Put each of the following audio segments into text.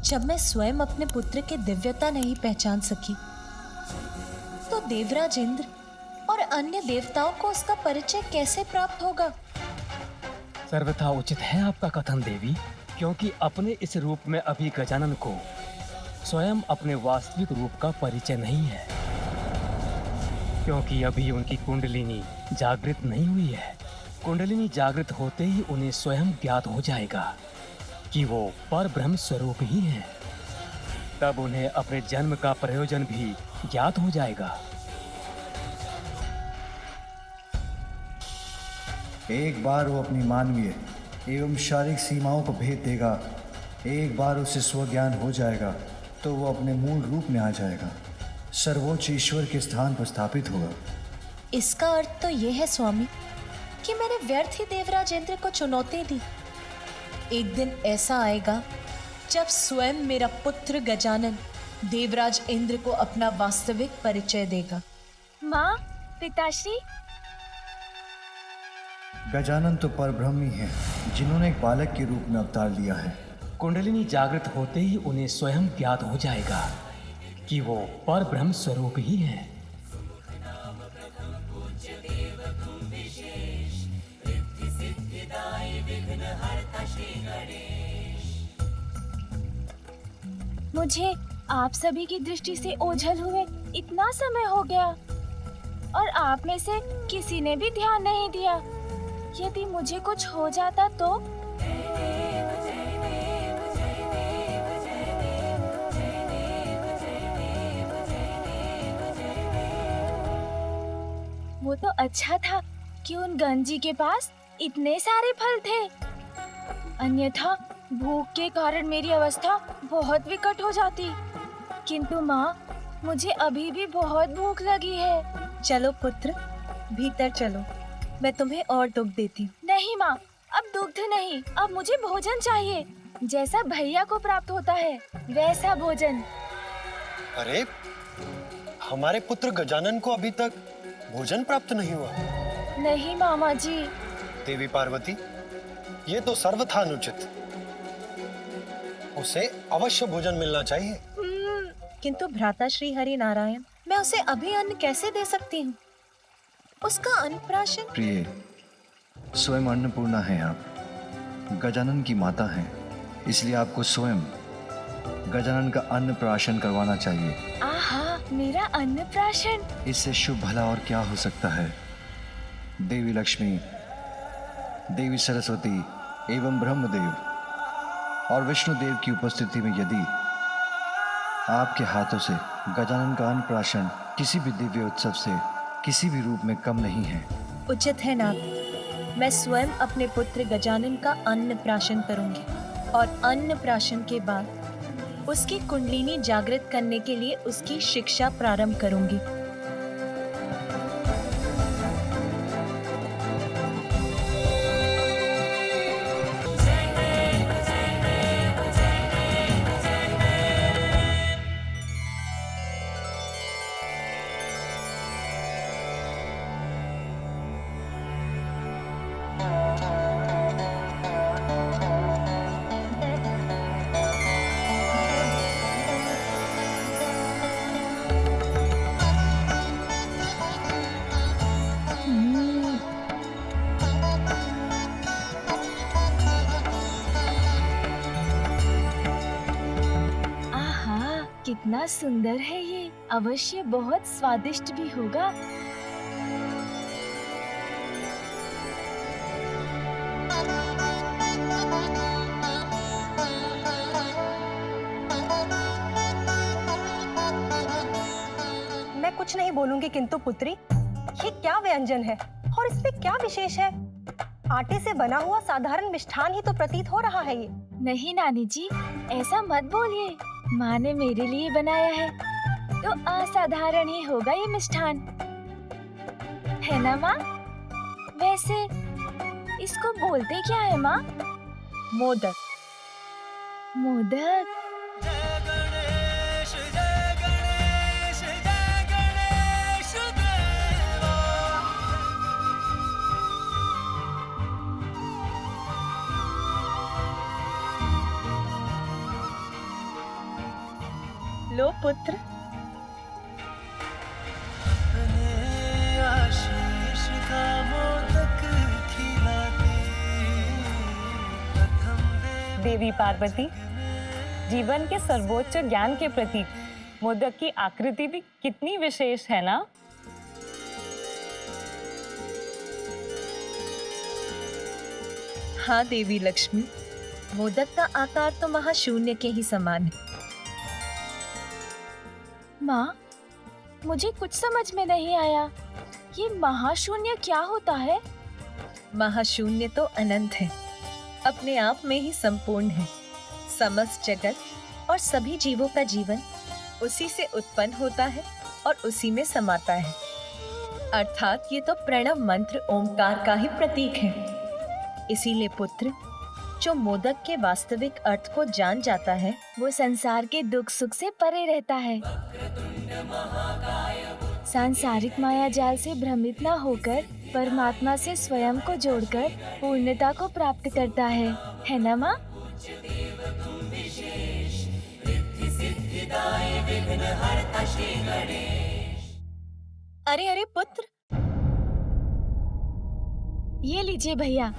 जब मैं स्वयं अपने पुत्र की दिव्यता नहीं पहचान सकी, तो देवराज इंद्र और अन्य देवताओं को उसका परिचय कैसे प्राप्त होगा? सर्वथा उचित है आपका कथन देवी, क्योंकि अपने इस रूप में अभी गजानन को स्वयं अपने वास्तविक रूप का परिचय नहीं है, क्योंकि अभी उनकी कुंडलिनी जागृत नहीं हुई है। कुंडलिनी जागृत होते ही उन्हें स्वयं ज्ञात हो जाएगा कि वो पर ब्रह्म स्वरूप ही हैं। तब उन्हें अपने जन्म का प्रयोजन भी ज्ञात हो जाएगा। एक बार वो अपनी मानवीय एवं शारीरिक सीमाओं को भेद देगा, एक बार उसे स्वज्ञान हो जाएगा तो वो अपने मूल रूप में आ जाएगा, सर्वोच्च ईश्वर के स्थान पर स्थापित होगा। इसका अर्थ तो यह है स्वामी कि मैंने व्यर्थ ही देवराज इंद्र को चुनौती दी। एक दिन ऐसा आएगा जब स्वयं मेरा पुत्र गजानन देवराज इंद्र को अपना वास्तविक परिचय देगा। माँ, पिताश्री। गजानन तो परब्रह्म ही हैं, जिन्होंने एक बालक के रूप में अवतार लिया है। कुंडलिनी जागृत होते ही उन्हें स्वयं ज्ञात हो जाएगा कि वो पर ब्रह्म स्वरूप ही हैं। मुझे आप सभी की दृष्टि से ओझल हुए इतना समय हो गया और आप में से किसी ने भी ध्यान नहीं दिया। यदि मुझे कुछ हो जाता तो? वो तो अच्छा था कि उन गंजी के पास इतने सारे फल थे, अन्यथा भूख के कारण मेरी अवस्था बहुत विकट हो जाती। किंतु माँ, मुझे अभी भी बहुत भूख लगी है। चलो पुत्र, भीतर चलो, मैं तुम्हें और दुग्ध देती हूँ। नहीं माँ, अब दुग्ध नहीं, अब मुझे भोजन चाहिए, जैसा भैया को प्राप्त होता है वैसा भोजन। अरे, हमारे पुत्र गजानन को अभी तक भोजन प्राप्त नहीं हुआ? नहीं मामा जी। देवी पार्वती, ये तो सर्वथा अनुचित। उसे अवश्य भोजन मिलना चाहिए। किंतु भ्राता श्री हरि नारायण, मैं उसे अभी अन्न कैसे दे सकती हूँ? उसका अन्नप्राशन। प्रिय, स्वयं अन्नपूर्णा हैं आप, गजानन की माता हैं, इसलिए आपको स्वयं गजानन का अन्नप्राशन करवाना चाहिए। आहा, मेरा अन्नप्राशन! इससे शुभ भला और क्या हो सकता है। देवी लक्ष्मी, देवी सरस्वती एवं ब्रह्मदेव और विष्णुदेव की उपस्थिति में यदि आपके हाथों से गजानन का अन्नप्राशन किसी भी दिव्य उत्सव से किसी भी रूप में कम नहीं है। उचित है नाथ, मैं स्वयं अपने पुत्र गजानन का अन्नप्राशन करूंगी और अन्नप्राशन के बाद उसकी कुंडलिनी जागृत करने के लिए उसकी शिक्षा प्रारंभ करूंगी। कितना सुंदर है ये, अवश्य बहुत स्वादिष्ट भी होगा। मैं कुछ नहीं बोलूंगी, किंतु पुत्री, ये क्या व्यंजन है और इसमें क्या विशेष है? आटे से बना हुआ साधारण मिष्ठान ही तो प्रतीत हो रहा है ये। नहीं नानी जी, ऐसा मत बोलिए, माँ ने मेरे लिए बनाया है तो असाधारण ही होगा ये मिष्ठान, है ना माँ? वैसे इसको बोलते क्या है माँ? मोदक। मोदक? लो पुत्र। देवी पार्वती, जीवन के सर्वोच्च ज्ञान के प्रतीक मोदक की आकृति भी कितनी विशेष है ना। हाँ देवी लक्ष्मी, मोदक का आकार तो महाशून्य के ही समान है। माँ, मुझे कुछ समझ में नहीं आया। ये महाशून्य क्या होता है? महाशून्य तो अनंत है, अपने आप में ही संपूर्ण है। समस्त जगत और सभी जीवों का जीवन उसी से उत्पन्न होता है और उसी में समाता है। अर्थात ये तो प्रणव मंत्र ओमकार का ही प्रतीक है। इसीलिए पुत्र, जो मोदक के वास्तविक अर्थ को जान जाता है, वो संसार के दुख सुख से परे रहता है। सांसारिक माया जाल से भ्रमित न होकर परमात्मा से स्वयं को जोड़कर पूर्णता को प्राप्त करता है ना माँ? अरे अरे पुत्र, ये लीजिए भैया।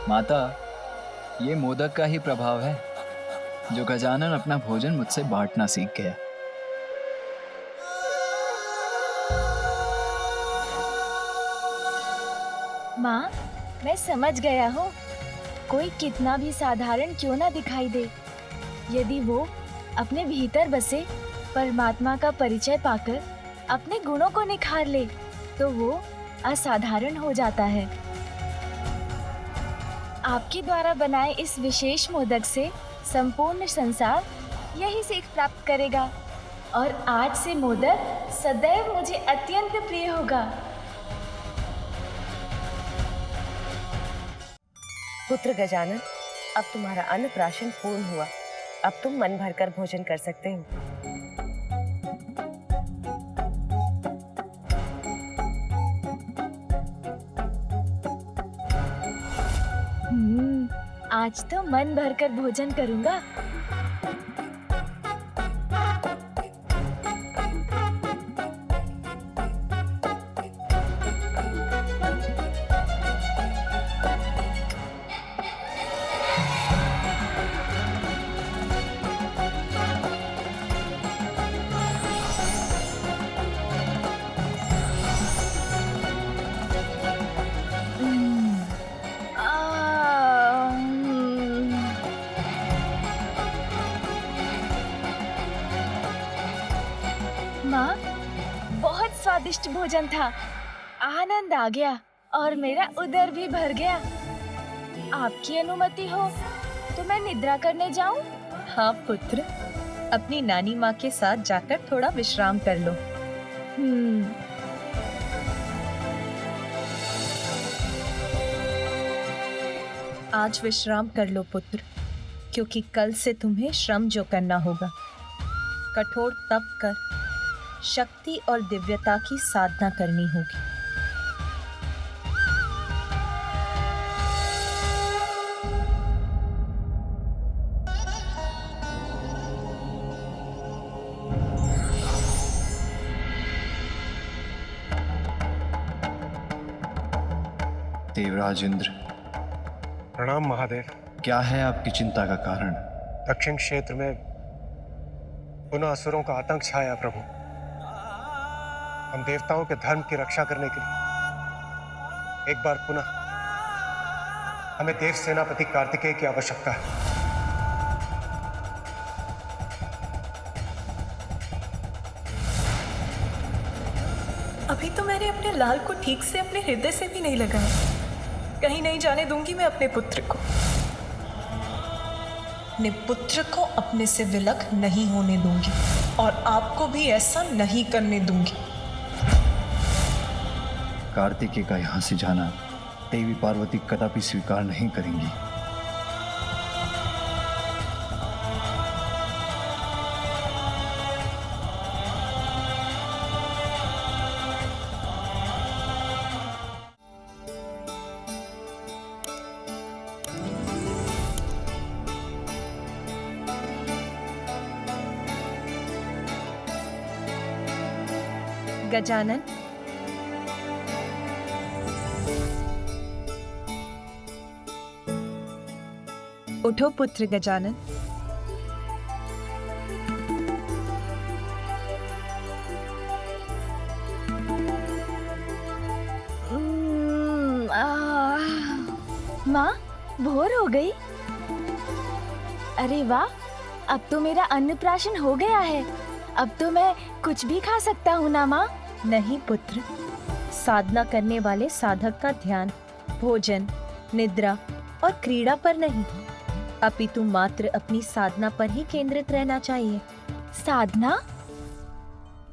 माता, ये मोदक का ही प्रभाव है जो गजानन अपना भोजन मुझसे बांटना सीख गया। माँ, मैं समझ गया हूँ। कोई कितना भी साधारण क्यों ना दिखाई दे, यदि वो अपने भीतर बसे परमात्मा का परिचय पाकर अपने गुणों को निखार ले, तो वो असाधारण हो जाता है। आपके द्वारा बनाए इस विशेष मोदक से संपूर्ण संसार यही सीख प्राप्त करेगा और आज से मोदक सदैव मुझे अत्यंत प्रिय होगा। पुत्र गजानन, अब तुम्हारा अन्न प्राशन पूर्ण हुआ। अब तुम मन भरकर भोजन कर सकते हो। आज तो मन भरकर भोजन करूंगा। माँ, बहुत स्वादिष्ट भोजन था। आनंद आ गया और मेरा उदर भी भर गया। आपकी अनुमति हो तो मैं निद्रा करने जाऊं? हाँ पुत्र, अपनी नानी माँ के साथ जाकर थोड़ा विश्राम कर लो। आज विश्राम कर लो पुत्र, क्योंकि कल से तुम्हें श्रम जो करना होगा। कठोर तप कर शक्ति और दिव्यता की साधना करनी होगी। देवराज इंद्र, प्रणाम महादेव। क्या है आपकी चिंता का कारण? दक्षिण क्षेत्र में पुनः असुरों का आतंक छाया प्रभु। हम देवताओं के धर्म की रक्षा करने के लिए एक बार पुनः हमें देव सेनापति कार्तिकेय की आवश्यकता है। अभी तो मैंने अपने लाल को ठीक से अपने हृदय से भी नहीं लगाया। कहीं नहीं जाने दूंगी मैं अपने पुत्र को। अपने पुत्र को अपने से विलग नहीं होने दूंगी और आपको भी ऐसा नहीं करने दूंगी। कार्तिकेय का यहाँ से जाना देवी पार्वती कदापि स्वीकार नहीं करेंगी। गजानन। उठो पुत्र गजानन। माँ, भोर हो गई। अरे वाह, अब तो मेरा अन्नप्राशन हो गया है। अब तो मैं कुछ भी खा सकता हूँ ना माँ? नहीं पुत्र, साधना करने वाले साधक का ध्यान भोजन, निद्रा और क्रीड़ा पर नहीं, अपितु मात्र अपनी साधना पर ही केंद्रित रहना चाहिए। साधना?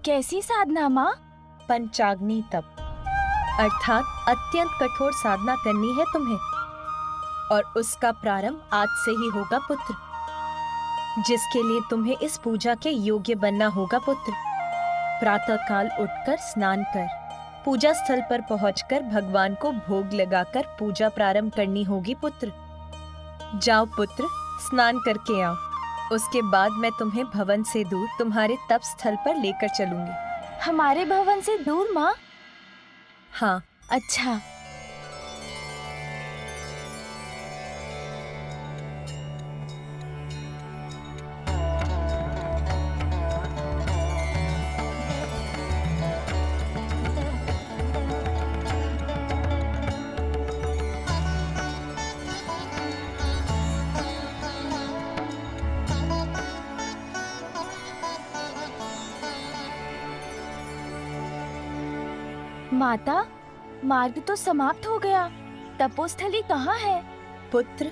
कैसी साधना माँ? पंचाग्नि तप, अर्थात अत्यंत कठोर साधना करनी है तुम्हें, और उसका प्रारंभ आज से ही होगा पुत्र, जिसके लिए तुम्हें इस पूजा के योग्य बनना होगा पुत्र। प्रातःकाल उठकर स्नान कर पूजा स्थल पर पहुंचकर भगवान को भोग लगाकर पूजा प्रारंभ करनी होगी पुत्र। जाओ पुत्र, स्नान करके आओ। उसके बाद मैं तुम्हें भवन से दूर तुम्हारे तप स्थल पर लेकर चलूंगी। हमारे भवन से दूर माँ? हाँ। अच्छा। माता, मार्ग तो समाप्त हो गया। तपोस्थली कहाँ है? पुत्र,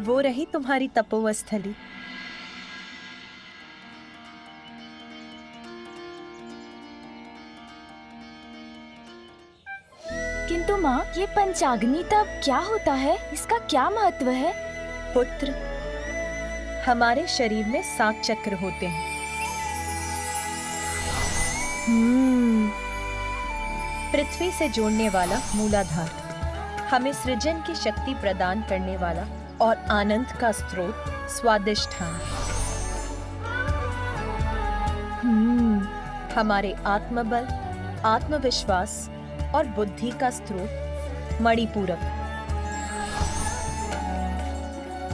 वो रही तुम्हारी तपोस्थली। किंतु माँ, ये पंचाग्नि तप क्या होता है? इसका क्या महत्व है? पुत्र, हमारे शरीर में 7 चक्र होते हैं। पृथ्वी से जोड़ने वाला मूलाधार, हमें सृजन की शक्ति प्रदान करने वाला और आनंद का स्रोत स्वादिष्ठान, हमारे आत्मबल, आत्मविश्वास और बुद्धि का स्रोत मणिपूरक,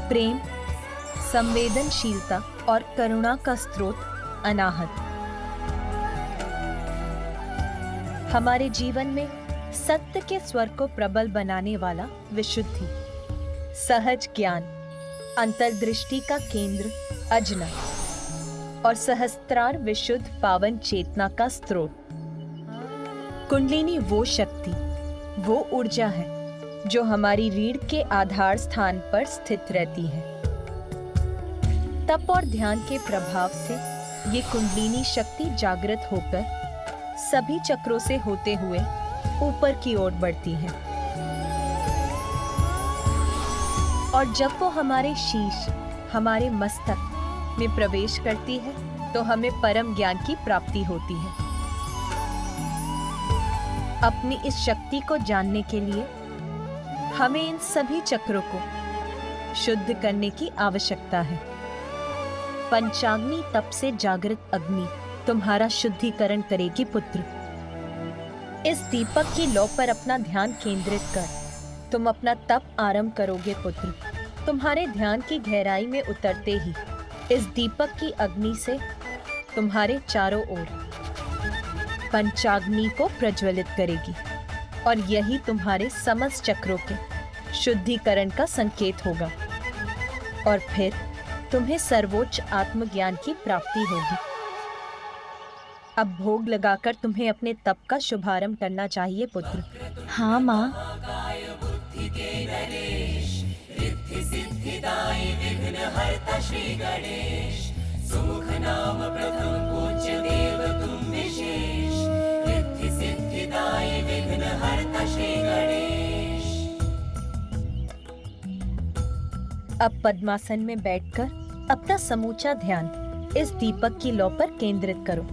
प्रेम, संवेदनशीलता और करुणा का स्रोत अनाहत, हमारे जीवन में सत्य के स्वर को प्रबल बनाने वाला विशुद्धि, सहज ज्ञान, अंतर्दृष्टि का केंद्र अजना और सहस्त्रार विशुद्ध पावन चेतना का स्रोत। कुंडलिनी वो शक्ति, वो ऊर्जा है जो हमारी रीढ़ के आधार स्थान पर स्थित रहती है। तप और ध्यान के प्रभाव से ये कुंडलिनी शक्ति जागृत होकर सभी चक्रों से होते हुए ऊपर की ओर बढ़ती है, और जब वो हमारे शीश, हमारे मस्तक में प्रवेश करती है तो हमें परम ज्ञान की प्राप्ति होती है। अपनी इस शक्ति को जानने के लिए हमें इन सभी चक्रों को शुद्ध करने की आवश्यकता है। पंचाग्नि तप से जागृत अग्नि तुम्हारा शुद्धिकरण करेगी पुत्र। इस दीपक की लौ पर अपना ध्यान केंद्रित कर तुम अपना तप आरंभ करोगे पुत्र। तुम्हारे ध्यान की गहराई में उतरते ही इस दीपक की अग्नि से तुम्हारे चारों ओर पंचाग्नि को प्रज्वलित करेगी, और यही तुम्हारे समस्त चक्रों के शुद्धिकरण का संकेत होगा, और फिर तुम्हें सर्वोच्च आत्मज्ञान की प्राप्ति होगी। अब भोग लगाकर तुम्हें अपने तप का शुभारंभ करना चाहिए पुत्र। हाँ माँ। अब पद्मासन में बैठकर अपना समूचा ध्यान इस दीपक की लौ पर केंद्रित करो।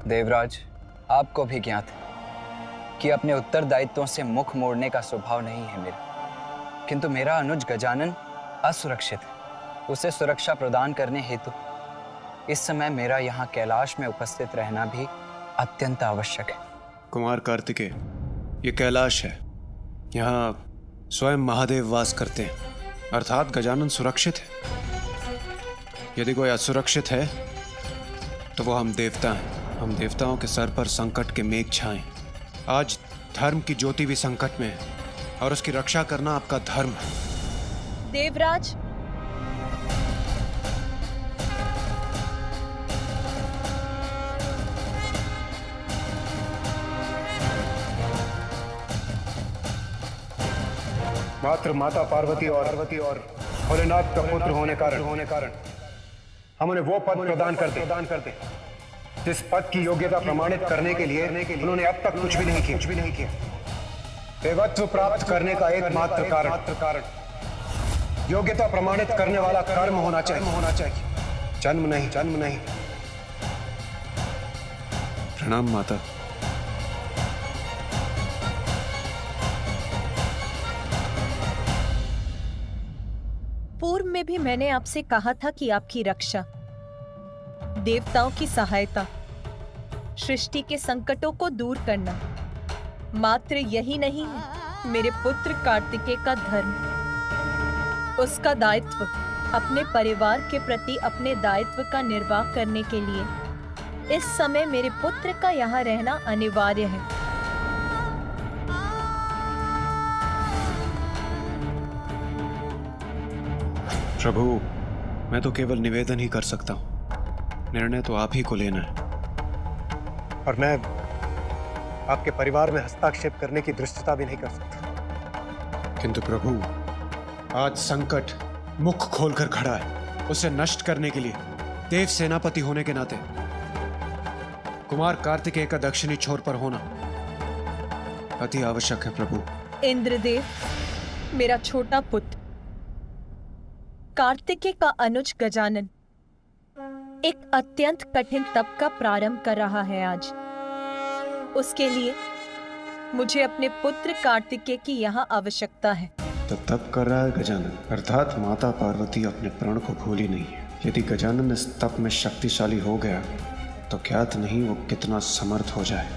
देवराज, आपको भी ज्ञात है कि अपने उत्तरदायित्वों से मुख मोड़ने का स्वभाव नहीं है मेरा, किंतु मेरा अनुज गजानन असुरक्षित है। उसे सुरक्षा प्रदान करने हेतु इस समय मेरा यहाँ कैलाश में उपस्थित रहना भी अत्यंत आवश्यक है। कुमार कार्तिकेय, ये कैलाश है, यहाँ स्वयं महादेव वास करते हैं, अर्थात गजानन सुरक्षित है। यदि कोई असुरक्षित है तो वो हम देवता हैं। हम देवताओं के सर पर संकट के मेघ छाएं। आज धर्म की ज्योति भी संकट में है और उसकी रक्षा करना आपका धर्म है। देवराज, मात्र माता पार्वती और भोलेनाथ का पुत्र होने कारण हम उन्हें वो पद प्रदान करते जिस पद की योग्यता प्रमाणित करने के लिए उन्होंने अब तक कुछ भी नहीं किया। देवत्व प्राप्त करने का एकमात्र कारण योग्यता प्रमाणित करने वाला कर्म होना चाहिए, जन्म नहीं। प्रणाम माता। पूर्व में भी मैंने आपसे कहा था कि आपकी रक्षा, देवताओं की सहायता, सृष्टि के संकटों को दूर करना मात्र यही नहीं है मेरे पुत्र कार्तिकेय का धर्म। उसका दायित्व अपने परिवार के प्रति अपने दायित्व का निर्वाह करने के लिए इस समय मेरे पुत्र का यहाँ रहना अनिवार्य है। प्रभु, मैं तो केवल निवेदन ही कर सकता हूं, निर्णय तो आप ही को लेना है। और मैं आपके परिवार में हस्तक्षेप करने की दृष्टता भी नहीं कर सकता। किंतु प्रभु, आज संकट मुख खोलकर खड़ा है। उसे नष्ट करने के लिए देव सेनापति होने के नाते कुमार कार्तिकेय का दक्षिणी छोर पर होना अति आवश्यक है। प्रभु इंद्रदेव, मेरा छोटा पुत्र कार्तिकेय का अनुज गजानन एक अत्यंत कठिन तप का प्रारंभ कर रहा है आज। उसके लिए मुझे अपने पुत्र कार्तिकेय की यहाँ आवश्यकता है। तो तप कर रहा है गजानन, अर्थात माता पार्वती अपने प्रण को भूली नहीं है। यदि गजानन इस तप में शक्तिशाली हो गया तो ज्ञात नहीं वो कितना समर्थ हो जाए।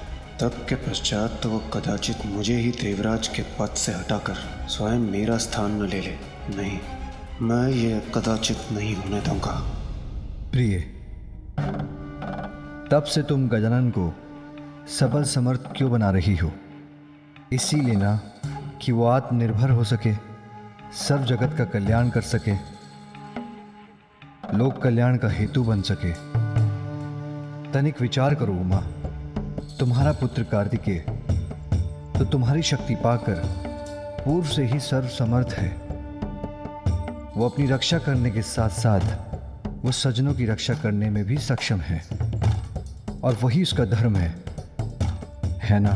तप के पश्चात तो वो कदाचित मुझे ही देवराज के पद से हटाकर स्वयं मेरा स्थान न ले ले। नहीं, मैं ये कदाचित नहीं होने दूंगा। प्रिय, तब से तुम गजानन को सबल समर्थ क्यों बना रही हो? इसीलिए ना कि वो आत्मनिर्भर हो सके, सर्व जगत का कल्याण कर सके, लोक कल्याण का हेतु बन सके। तनिक विचार करो उमा, तुम्हारा पुत्र कार्तिकेय तो तुम्हारी शक्ति पाकर पूर्व से ही सर्व समर्थ है। वो अपनी रक्षा करने के साथ साथ वो सज्जनों की रक्षा करने में भी सक्षम है, और वही उसका धर्म है ना?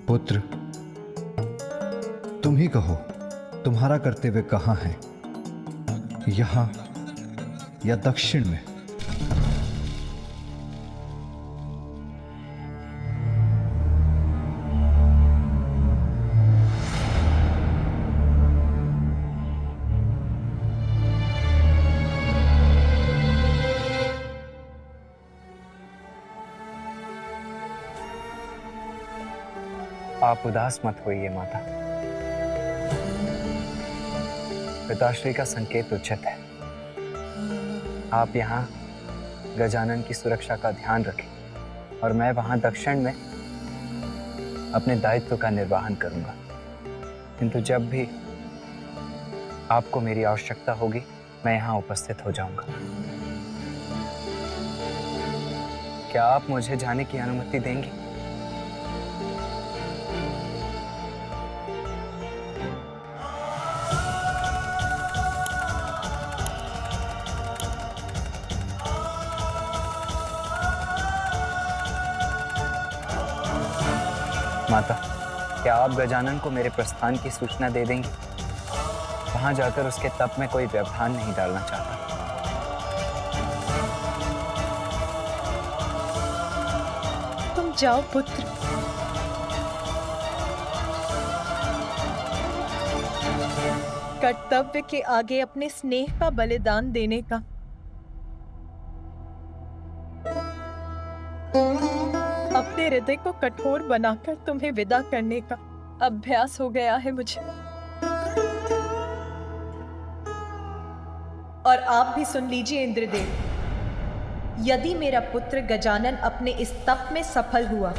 पुत्र, तुम ही कहो, तुम्हारा कर्तव्य कहाँ है, यहाँ या दक्षिण में? आप उदास मत होइए माता। पिताश्री का संकेत उचित है। आप यहाँ गजानन की सुरक्षा का ध्यान रखें और मैं वहाँ दक्षिण में अपने दायित्व का निर्वहन करूँगा। किंतु जब भी आपको मेरी आवश्यकता होगी मैं यहाँ उपस्थित हो जाऊँगा। क्या आप मुझे जाने की अनुमति देंगी? माता, क्या आप गजानन को मेरे प्रस्थान की सूचना दे देंगी? वहां जाकर उसके तप में कोई व्यवधान नहीं डालना चाहता। जाओ पुत्र। कर्तव्य के आगे अपने स्नेह का बलिदान देने का अपने हृदय को कठोर बनाकर तुम्हें विदा करने का अभ्यास हो गया है मुझे। और आप भी सुन लीजिए इंद्रदेव, यदि मेरा पुत्र गजानन अपने इस तप में सफल हुआ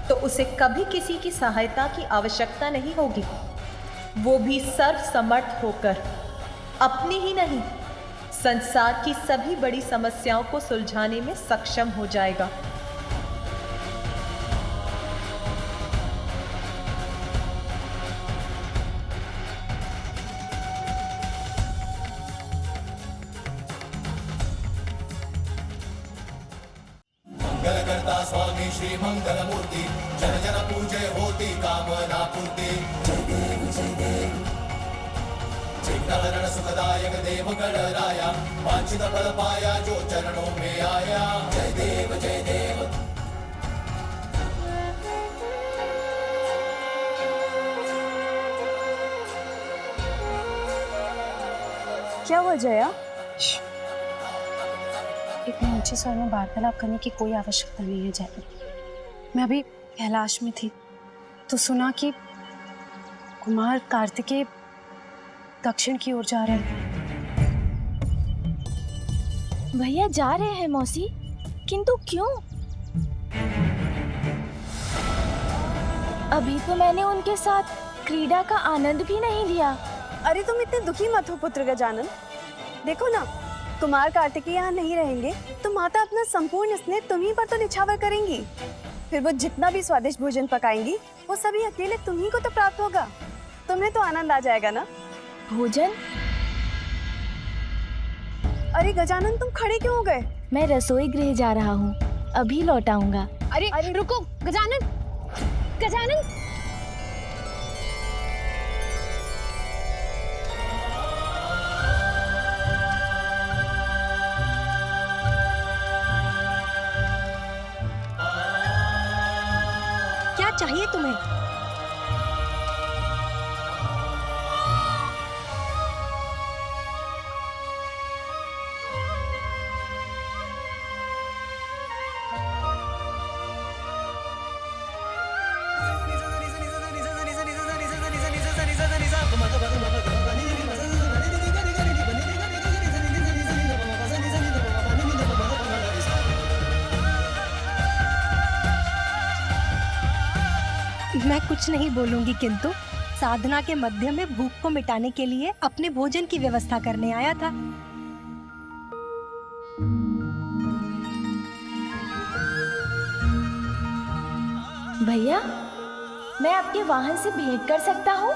तो उसे कभी किसी की सहायता की आवश्यकता नहीं होगी। वो भी सर्वसमर्थ होकर अपनी ही नहीं, संसार की सभी बड़ी समस्याओं को सुलझाने में सक्षम हो जाएगा। मंगलकर्ता स्वामी श्री मंगल मूर्ति, जन जन पूजे होती कामना पूर्ति। जय देव जय देव, विघ्नहरण सुखदायक देव गणराया, वांछित फल पाया जो चरणों में आया। जय देव जय देव। क्या हुआ जया? इतने ऊंचे स्वर में वार्तालाप करने की कोई आवश्यकता नहीं है जया। मैं अभी कैलाश में थी तो सुना कि कुमार कार्तिकेय दक्षिण की ओर जा रहे हैं। भैया जा रहे हैं मौसी, किंतु क्यों? अभी तो मैंने उनके साथ क्रीड़ा का आनंद भी नहीं लिया। अरे तुम इतने दुखी मत हो पुत्र गजानन। देखो ना, कुमार कार्तिकेय यहाँ नहीं रहेंगे तो माता अपना संपूर्ण स्नेह तुम्ही पर तो निछावर करेंगी। फिर वो जितना भी स्वादिष्ट भोजन पकाएंगी वो सभी अकेले तुम्ही को तो प्राप्त होगा। तुम्हें तो आनंद आ जाएगा ना। भोजन? अरे गजानन तुम खड़े क्यों हो गए? मैं रसोई गृह जा रहा हूँ, अभी लौट आऊंगा। अरे रुको गजानन, गजानन। क्या चाहिए तुम्हें? मैं कुछ नहीं बोलूंगी, किंतु साधना के मध्य में भूख को मिटाने के लिए अपने भोजन की व्यवस्था करने आया था। भैया, मैं आपके वाहन से भेंट कर सकता हूँ?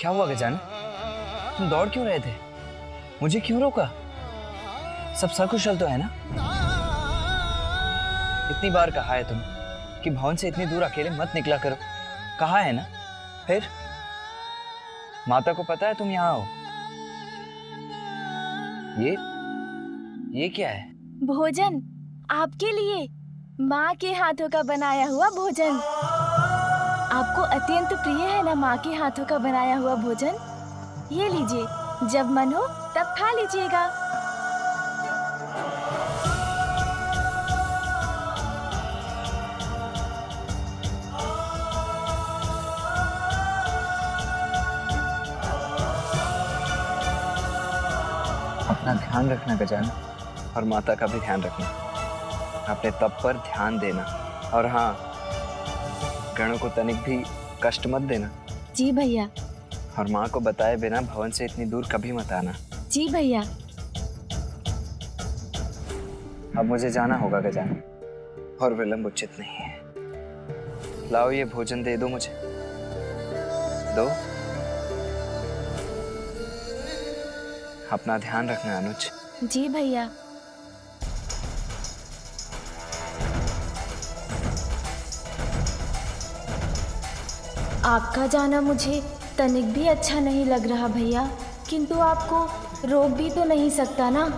क्या हुआ गजानन? तुम दौड़ क्यों रहे थे? मुझे क्यों रोका? सब सकुशल तो है ना? इतनी बार कहा है तुम कि भवन से इतनी दूर अकेले मत निकला करो, कहा है ना? फिर माता को पता है तुम यहाँ हो? ये क्या है? भोजन आपके लिए, माँ के हाथों का बनाया हुआ भोजन। आपको अत्यंत प्रिय है ना माँ के हाथों का बनाया हुआ भोजन? ये लीजिए, जब मन हो तब खा लीजिएगा। अपना ध्यान रखना गजानन, और माता का भी ध्यान रखना। अपने तप पर ध्यान देना, और हाँ, गणों को तनिक भी कष्ट मत देना। जी भैया। और माँ को बताए बिना भवन से इतनी दूर कभी मत आना। जी भैया। अब मुझे जाना होगा गजानन, और विलंब उचित नहीं है। लाओ ये भोजन दे दो मुझे, दो। अपना ध्यान रखना अनुज। जी भैया। आपका जाना मुझे तनिक भी अच्छा नहीं लग रहा भैया, किंतु आपको रोक भी तो नहीं सकता ना।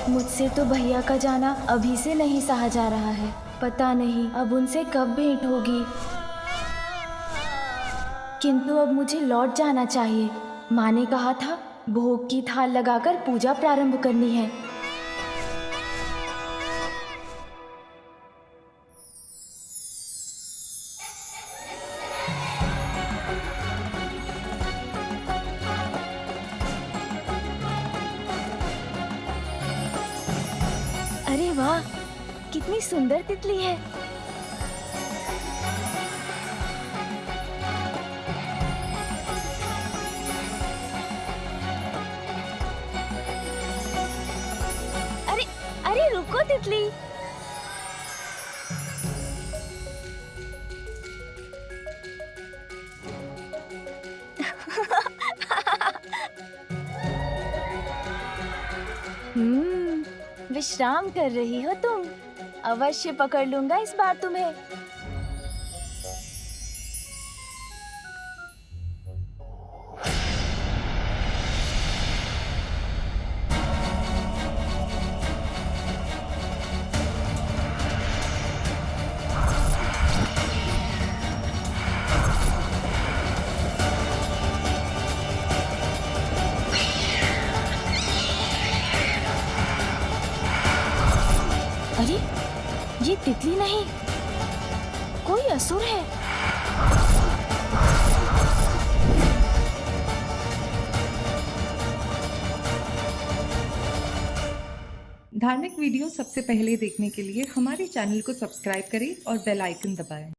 मुझसे तो भैया का जाना अभी से नहीं सहा जा रहा है। पता नहीं अब उनसे कब भेंट होगी, किंतु अब मुझे लौट जाना चाहिए। माँ ने कहा था भोग की थाल लगाकर पूजा प्रारंभ करनी है। अरे वाह, कितनी सुंदर तितली है। अरे अरे रुको तितली। विश्राम कर रही हो तुम? अवश्य पकड़ लूंगा इस बार तुम्हें। अरे ये तितली नहीं, कोई असुर है। धार्मिक वीडियो सबसे पहले देखने के लिए हमारे चैनल को सब्सक्राइब करें और बेल आइकन दबाएं।